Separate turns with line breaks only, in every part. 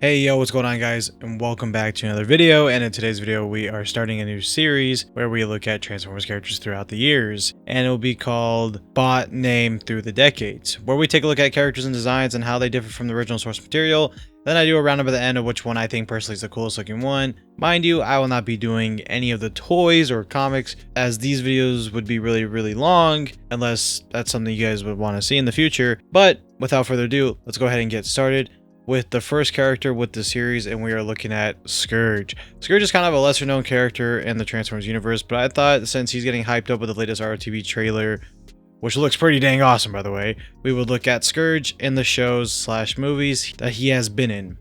Hey yo, what's going on guys, and welcome back to another video. And in today's video we are starting a new series where we look at Transformers characters throughout the years, and it will be called Bot Name Through the Decades, where we take a look at characters and designs and how they differ from the original source material. Then I do a roundup at the end of which one I think personally is the coolest looking one. Mind you, I will not be doing any of the toys or comics, as these videos would be really long unless that's something you guys would want to see in the future. But without further ado, let's go ahead and get started with the first character with the series, and we are looking at Scourge. Scourge is kind of a lesser known character in the Transformers universe, but I thought since he's getting hyped up with the latest ROTB trailer, which looks pretty dang awesome by the way, we would look at Scourge in the shows / movies that he has been in.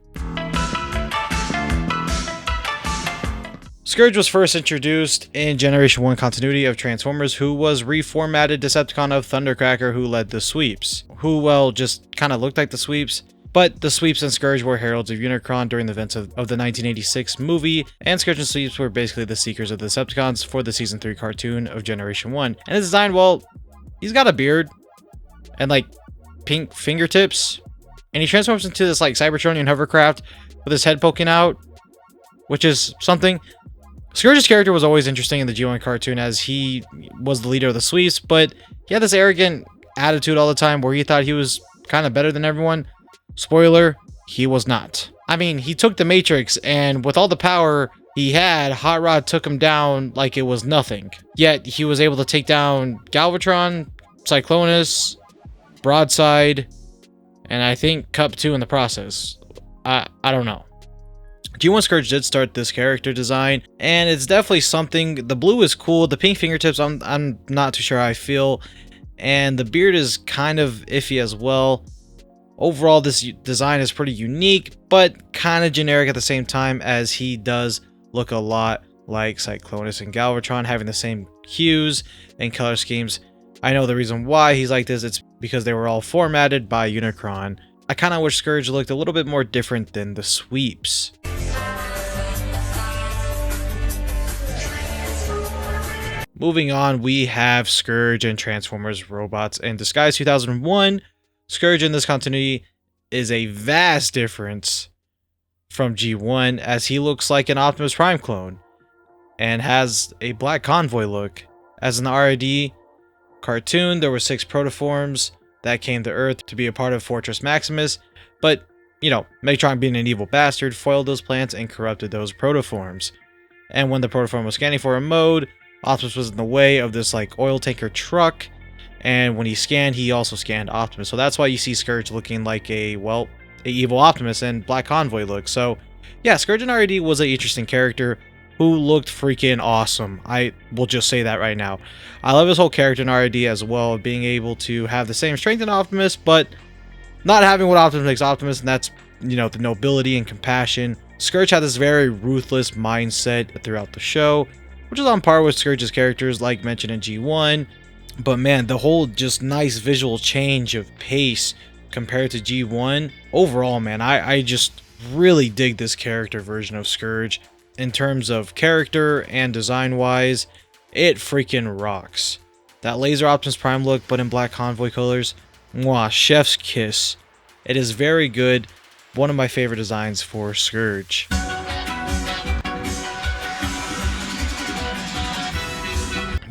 Scourge was first introduced in Generation 1 continuity of Transformers, who was reformatted Decepticon of Thundercracker, who led the sweeps, who, well, just kind of looked like the sweeps. But the Sweeps and Scourge were heralds of Unicron during the events of the 1986 movie, and Scourge and Sweeps were basically the seekers of the Decepticons for the Season 3 cartoon of Generation 1. And his design, well, he's got a beard and like pink fingertips, and he transforms into this like Cybertron hovercraft with his head poking out, which is something. Scourge's character was always interesting in the G1 cartoon, as he was the leader of the Sweeps, but he had this arrogant attitude all the time where he thought he was kind of better than everyone. Spoiler, he was not. I mean, he took the Matrix, and with all the power he had, Hot Rod took him down like it was nothing. Yet, he was able to take down Galvatron, Cyclonus, Broadside, and I think Cup 2 in the process. I don't know. G1 Scourge did start this character design, and it's definitely something. The blue is cool. The pink fingertips, I'm not too sure how I feel. And the beard is kind of iffy as well. Overall, this design is pretty unique, but kind of generic at the same time, as he does look a lot like Cyclonus and Galvatron, having the same hues and color schemes. I know the reason why he's like this, it's because they were all formatted by Unicron. I kind of wish Scourge looked a little bit more different than the Sweeps. Moving on, we have Scourge and Transformers Robots in Disguise 2001. Scourge in this continuity is a vast difference from G1, as he looks like an Optimus Prime clone and has a Black Convoy look. As in the ROTB cartoon, there were 6 protoforms that came to Earth to be a part of Fortress Maximus, but, you know, Megatron, being an evil bastard, foiled those plans and corrupted those protoforms. And when the protoform was scanning for a mode, Optimus was in the way of this like oil tanker truck. And when he scanned, he also scanned Optimus. So that's why you see Scourge looking like a evil Optimus and Black Convoy look. So yeah, Scourge in ROTB was an interesting character who looked freaking awesome. I will just say that right now. I love his whole character in ROTB as well, being able to have the same strength in Optimus, but not having what Optimus makes Optimus, and that's, you know, the nobility and compassion. Scourge had this very ruthless mindset throughout the show, which is on par with Scourge's characters like mentioned in G1. But man, the whole just nice visual change of pace compared to G1. Overall, man, I just really dig this character version of Scourge. In terms of character and design wise, it freaking rocks. That laser Optimus Prime look, but in Black Convoy colors, mwah, chef's kiss. It is very good. One of my favorite designs for Scourge.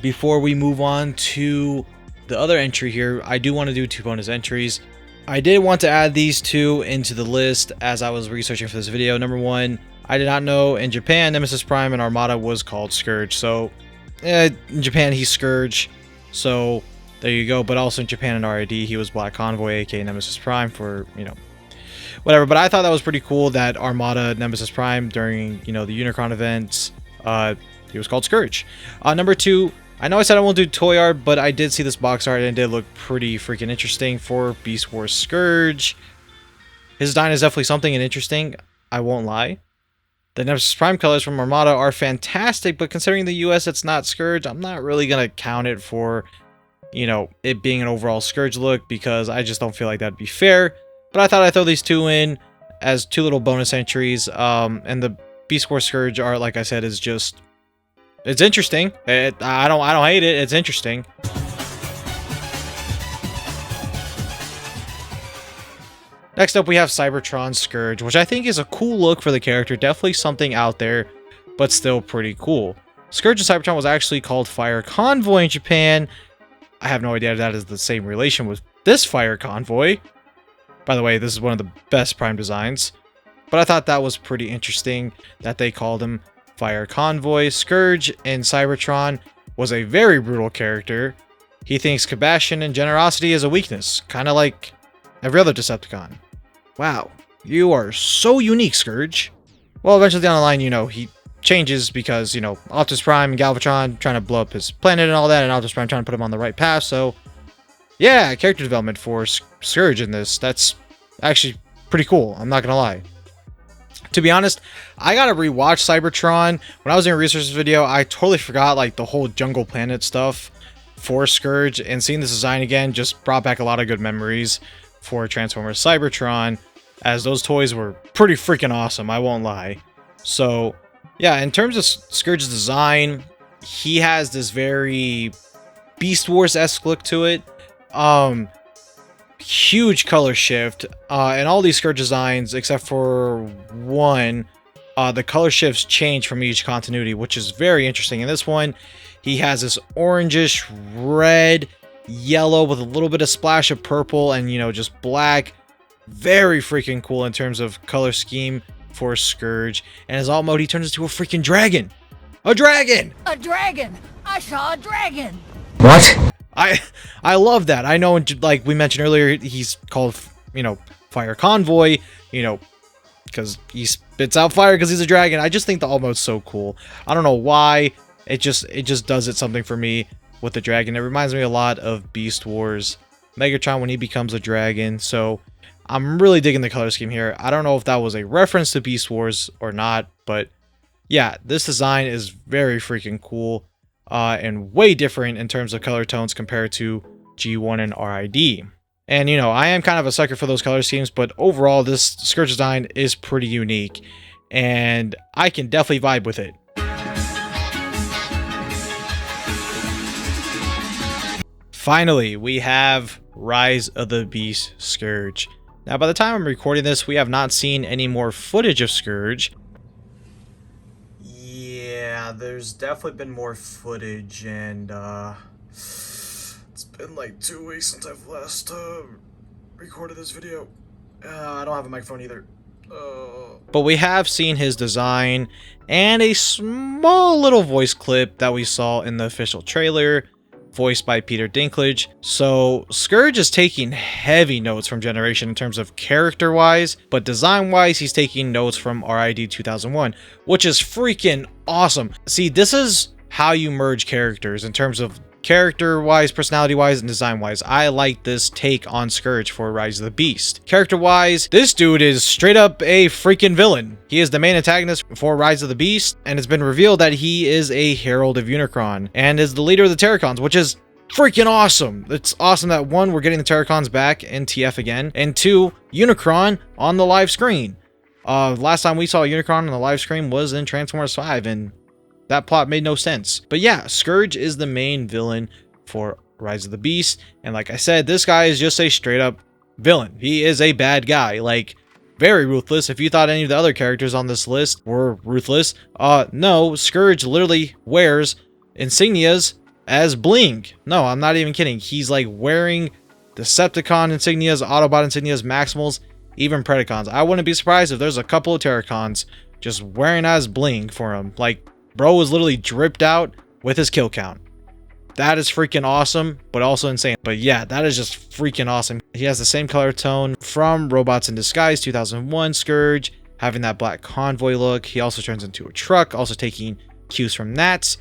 Before we move on to the other entry here, I do want to do 2 bonus entries. I did want to add these 2 into the list as I was researching for this video. Number 1, I did not know in Japan Nemesis Prime and Armada was called Scourge. So in Japan he's Scourge, so there you go. But also in Japan and ROTB he was Black Convoy, aka Nemesis Prime, for, you know, whatever. But I thought that was pretty cool that Armada Nemesis Prime during, you know, the Unicron events, he was called Scourge. Number 2, I know I said I won't do toy art, but I did see this box art and it did look pretty freaking interesting for Beast Wars Scourge. His design is definitely something and interesting, I won't lie. The Nemesis Prime colors from Armada are fantastic, but considering the US it's not Scourge, I'm not really going to count it for, you know, it being an overall Scourge look, because I just don't feel like that'd be fair. But I thought I'd throw these 2 in as 2 little bonus entries. And the Beast Wars Scourge art, like I said, is just... it's interesting. I don't hate it. It's interesting. Next up, we have Cybertron Scourge, which I think is a cool look for the character. Definitely something out there, but still pretty cool. Scourge of Cybertron was actually called Fire Convoy in Japan. I have no idea if that is the same relation with this Fire Convoy. By the way, this is one of the best Prime designs. But I thought that was pretty interesting that they called him Fire Convoy. Scourge in Cybertron was a very brutal character. He thinks compassion and generosity is a weakness, kind of like every other Decepticon. Wow, you are so unique, Scourge. Well, eventually down the line, you know, he changes because, you know, Optimus Prime and Galvatron trying to blow up his planet and all that, and Optimus Prime trying to put him on the right path. So, yeah, character development for Scourge in this, that's actually pretty cool. I'm not gonna lie. To be honest, I gotta rewatch Cybertron. When I was doing a research video, I totally forgot like the whole Jungle Planet stuff for Scourge, and seeing this design again just brought back a lot of good memories for Transformers Cybertron, as those toys were pretty freaking awesome, I won't lie. So, yeah, in terms of Scourge's design, he has this very Beast Wars-esque look to it. Huge color shift, and all these Scourge designs, except for one, the color shifts change from each continuity, which is very interesting. In this one, he has this orangish, red, yellow with a little bit of splash of purple and, you know, just black. Very freaking cool in terms of color scheme for Scourge. And his alt mode, he turns into a freaking dragon. A dragon!
A dragon! I saw a dragon!
What?
I love that. I know, like we mentioned earlier, he's called, you know, Fire Convoy, you know, because he spits out fire because he's a dragon. I just think the alt mode's so cool. I don't know why. It just does something for me with the dragon. It reminds me a lot of Beast Wars Megatron when he becomes a dragon. So I'm really digging the color scheme here. I don't know if that was a reference to Beast Wars or not, but yeah, this design is very freaking cool. And way different in terms of color tones compared to G1 and RID. And, you know, I am kind of a sucker for those color schemes, but overall, this Scourge design is pretty unique, and I can definitely vibe with it. Finally, we have Rise of the Beast Scourge. Now, by the time I'm recording this, we have not seen any more footage of Scourge. Yeah, there's definitely been more footage, and it's been like 2 weeks since I've last recorded this video. I don't have a microphone either. But we have seen his design and a small little voice clip that we saw in the official trailer, voiced by Peter Dinklage. So Scourge is taking heavy notes from Generation in terms of character-wise, but design-wise, he's taking notes from RID 2001, which is freaking awesome. See, this is how you merge characters in terms of character-wise, personality-wise, and design-wise. I like this take on Scourge for Rise of the Beast. Character-wise, this dude is straight up a freaking villain. He is the main antagonist for Rise of the Beast, and it's been revealed that he is a Herald of Unicron, and is the leader of the Terracons, which is freaking awesome. It's awesome that, one, we're getting the Terracons back in TF again, and two, Unicron on the live screen. Last time we saw Unicron on the live screen was in Transformers 5, and that plot made no sense. But yeah, Scourge is the main villain for Rise of the Beast. And like I said, this guy is just a straight up villain. He is a bad guy. Like, very ruthless. If you thought any of the other characters on this list were ruthless, no, Scourge literally wears insignias as bling. No, I'm not even kidding. He's like wearing Decepticon insignias, Autobot insignias, Maximals, even Predacons. I wouldn't be surprised if there's a couple of Terracons just wearing as bling for him. Like, bro was literally dripped out with his kill count. That is freaking awesome, but also insane. But yeah, that is just freaking awesome. He has the same color tone from Robots in Disguise 2001 Scourge, having that black convoy look. He also turns into a truck, also taking cues from that.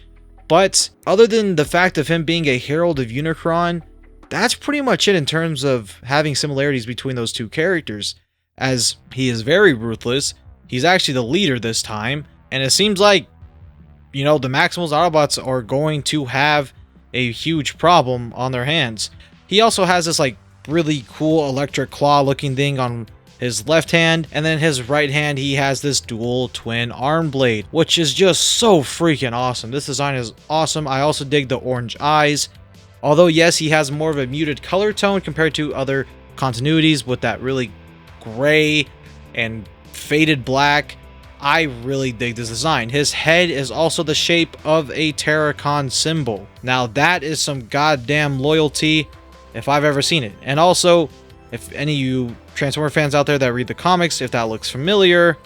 But other than the fact of him being a Herald of Unicron, that's pretty much it in terms of having similarities between those two characters, as he is very ruthless. He's actually the leader this time, and it seems like, you know, the Maximals Autobots are going to have a huge problem on their hands. He also has this like really cool electric claw looking thing on his left hand, and then his right hand he has this dual twin arm blade, which is just so freaking awesome. This design is awesome. I also dig the orange eyes, although yes, he has more of a muted color tone compared to other continuities with that really gray and faded black. I really dig this design. His head is also the shape of a Terracon symbol. Now that is some goddamn loyalty if I've ever seen it. And also, if any of you Transformer fans out there that read the comics, if that looks familiar,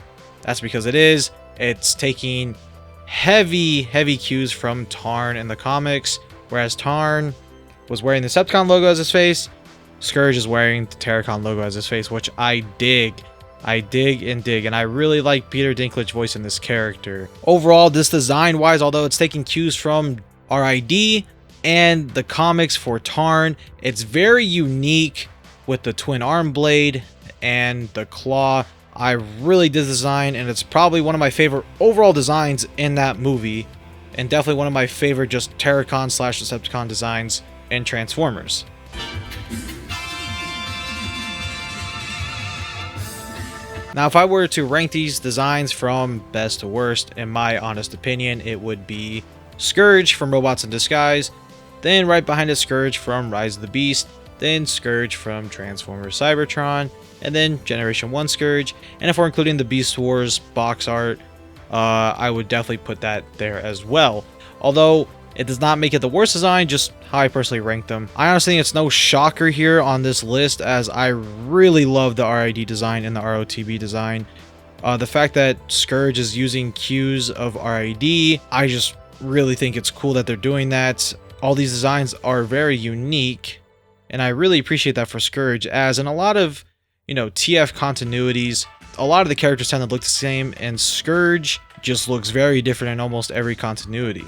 that's because it is. It's taking heavy cues from Tarn in the comics, whereas Tarn was wearing the Decepticon logo as his face, Scourge is wearing the Terracon logo as his face, which I dig. I dig, and I really like Peter Dinklage voicing this character. Overall, this design-wise, although it's taking cues from RID and the comics for Tarn, it's very unique with the twin arm blade and the claw. I really did the design, and it's probably one of my favorite overall designs in that movie, and definitely one of my favorite just Terracon / Decepticon designs in Transformers. Now, if I were to rank these designs from best to worst, in my honest opinion, it would be Scourge from Robots in Disguise, then right behind it Scourge from Rise of the Beast, then Scourge from Transformers Cybertron, and then Generation 1 Scourge. And if we're including the Beast Wars box art, I would definitely put that there as well. Although it does not make it the worst design, just how I personally rank them. I honestly think it's no shocker here on this list, as I really love the RID design and the ROTB design. The fact that Scourge is using cues of RID, I just really think it's cool that they're doing that. All these designs are very unique, and I really appreciate that for Scourge, as in a lot of, TF continuities, a lot of the characters tend to look the same, and Scourge just looks very different in almost every continuity.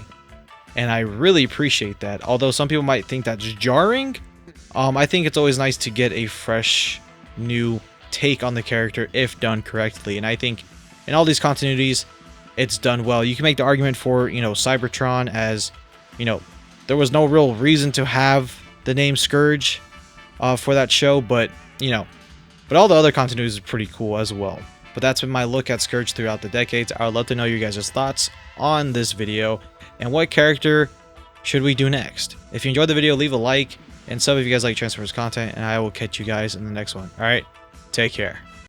And I really appreciate that. Although some people might think that's jarring, I think it's always nice to get a fresh, new take on the character if done correctly. And I think in all these continuities, it's done well. You can make the argument for, Cybertron, as, there was no real reason to have the name Scourge for that show, but, but all the other continuities are pretty cool as well. But that's been my look at Scourge throughout the decades. I would love to know your guys' thoughts on this video, and what character should we do next? If you enjoyed the video, leave a like, and sub if you guys like Transformers content, and I will catch you guys in the next one. Alright, take care.